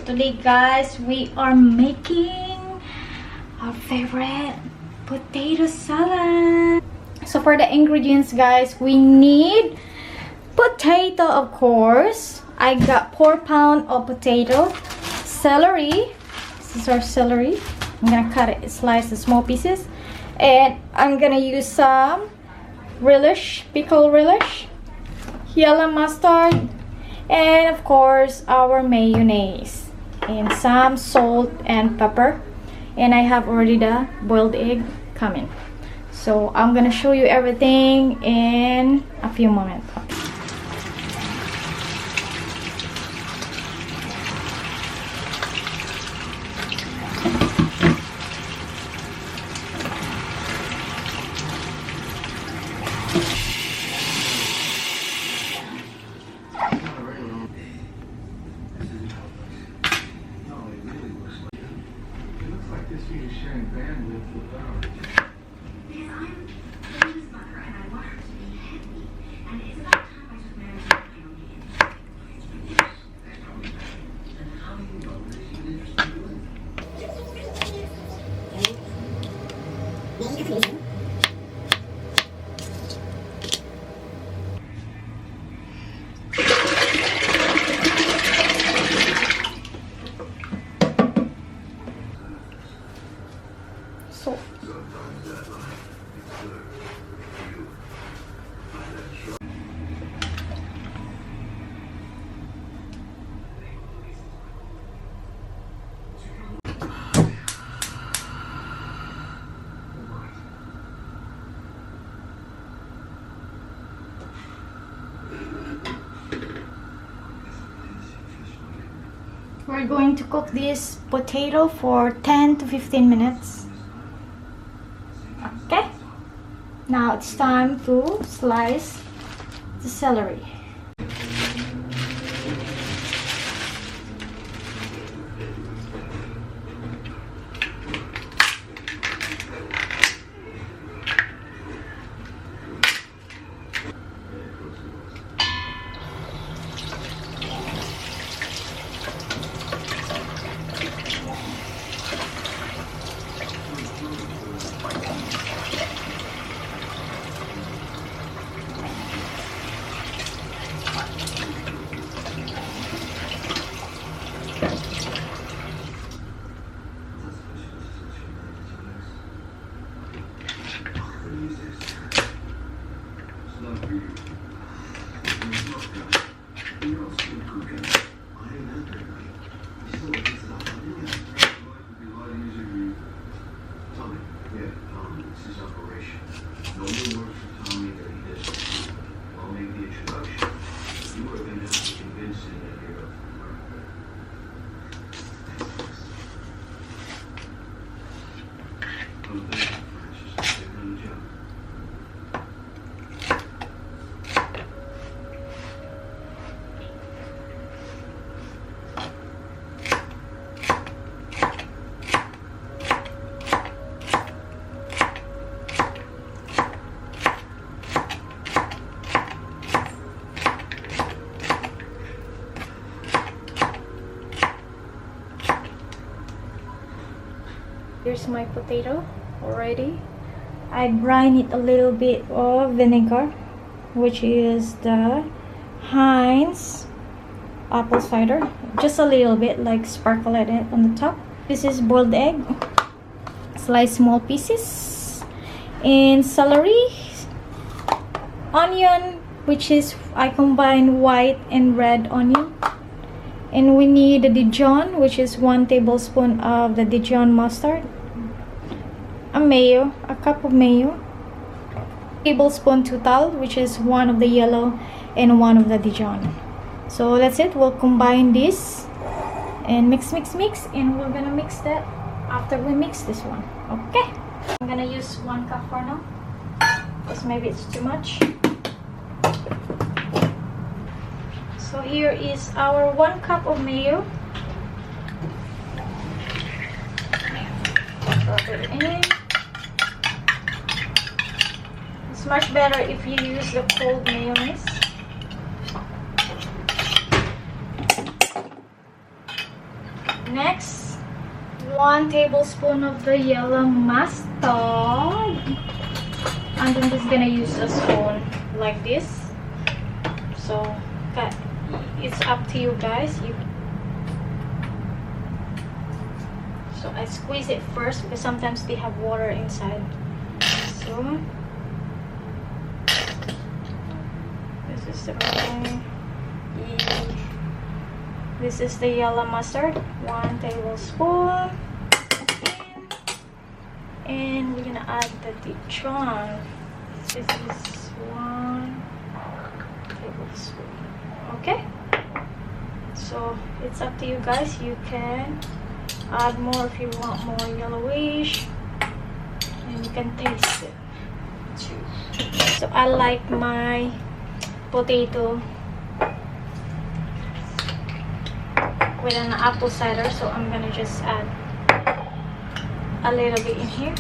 today, guys, we are making our favorite potato salad. So for the ingredients, guys, we need potato, of course. I got 4 pounds of potato, celery. This is our celery. I'm gonna cut it, slice the small pieces, and I'm gonna use some relish, pickle relish, yellow mustard, and of course our mayonnaise, and some salt and pepper. And I have already the boiled egg coming. So I'm gonna show you everything in a few moments. So we're going to cook this potato for 10 to 15 minutes. Okay, now it's time to slice the celery. Here's my potato already. I brine it a little bit of vinegar, which is the Heinz apple cider, just a little bit, like sparkle it on the top. This is boiled egg, sliced small pieces, and celery, onion, which is I combine white and red onion. And we need the Dijon, which is 1 tablespoon of the Dijon mustard, a mayo, a cup of mayo, tablespoon total, which is 1 of the yellow and 1 of the Dijon. So that's it. We'll combine this and mix, and we're gonna mix that after we mix this one. Okay, I'm gonna use 1 cup for now because maybe it's too much. So here is our 1 cup of mayo. Drop it in. It's much better if you use the cold mayonnaise. Next, 1 tablespoon of the yellow mustard. And I'm just gonna use a spoon like this. So it's up to you guys. So I squeeze it first because sometimes they have water inside. So this is the this is the yellow mustard, 1 tablespoon. And we're gonna add the Dijon. This is 1 tablespoon. Okay, so it's up to you guys. You can add more if you want more yellowish, and you can taste it too. So I like my potato with an apple cider, so I'm gonna just add a little bit in here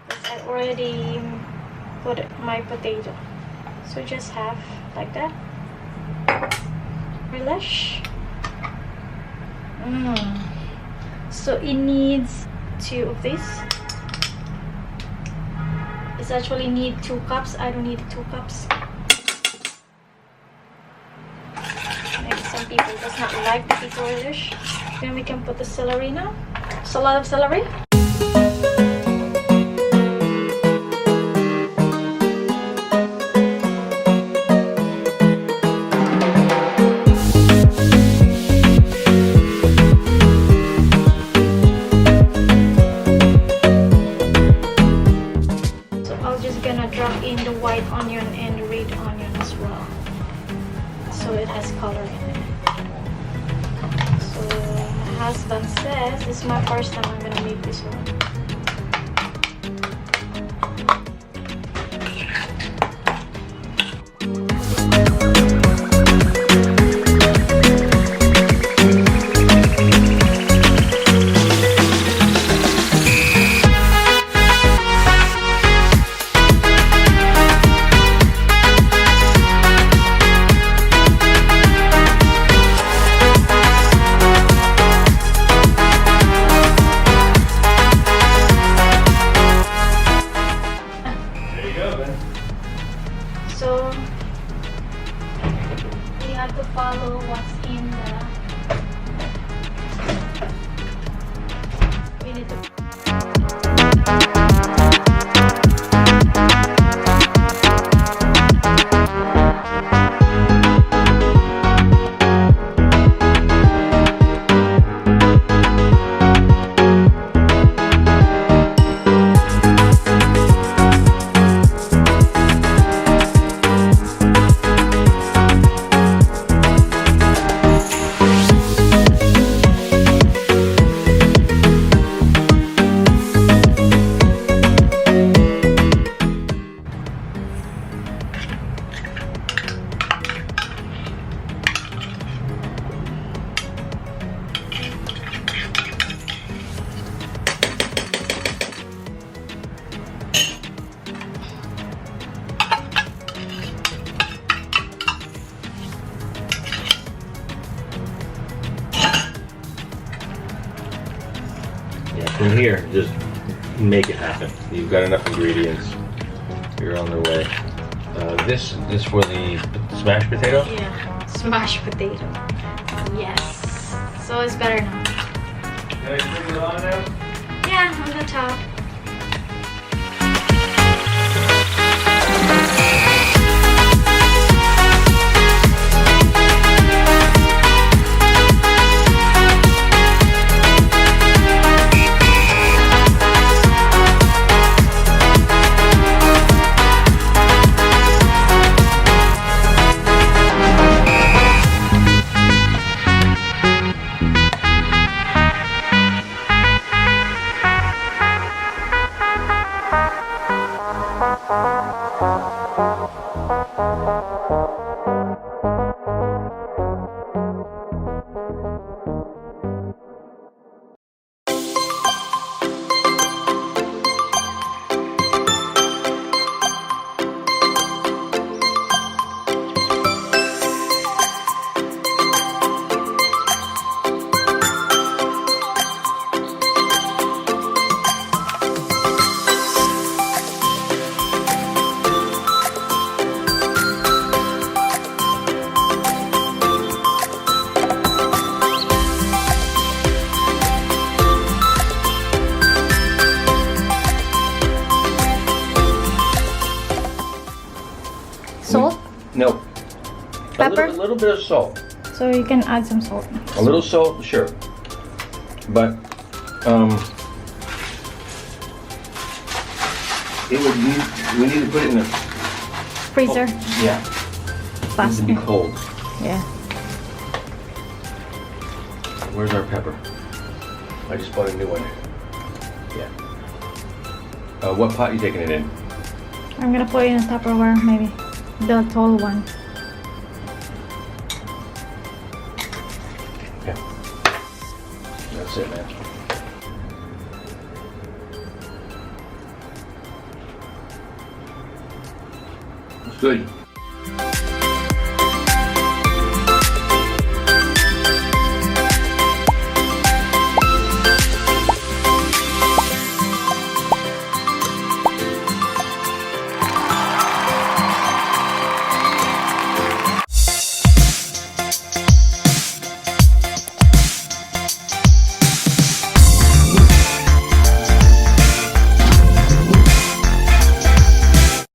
because I already put my potato. So just have like that. Relish. So it needs 2 of these. It's actually need 2 cups. I don't need 2 cups. Maybe some people does not like the pickle relish. Then we can put the celery now. It's a lot of celery. Drop in the white onion and the red onion as well, so it has color in it. So my husband says this is my first time I'm gonna make this one. So we have to follow what's in the. We need to. From here, just make it happen. You've got enough ingredients. You're on the way. This for the smashed potato? Yeah, smashed potato. Yes. So it's better now. Can I bring it on now? Yeah, on the top. Pepper? A little bit of salt. So you can add some salt. A little salt, sure. But it would need, we need to put it in the Freezer. Yeah. It needs Fast. to be cold. Yeah. Where's our pepper? I just bought a new one. Yeah. What pot are you taking it in? I'm gonna put it in a Tupperware, maybe. The tall one. Yeah. That's it, man. It's good.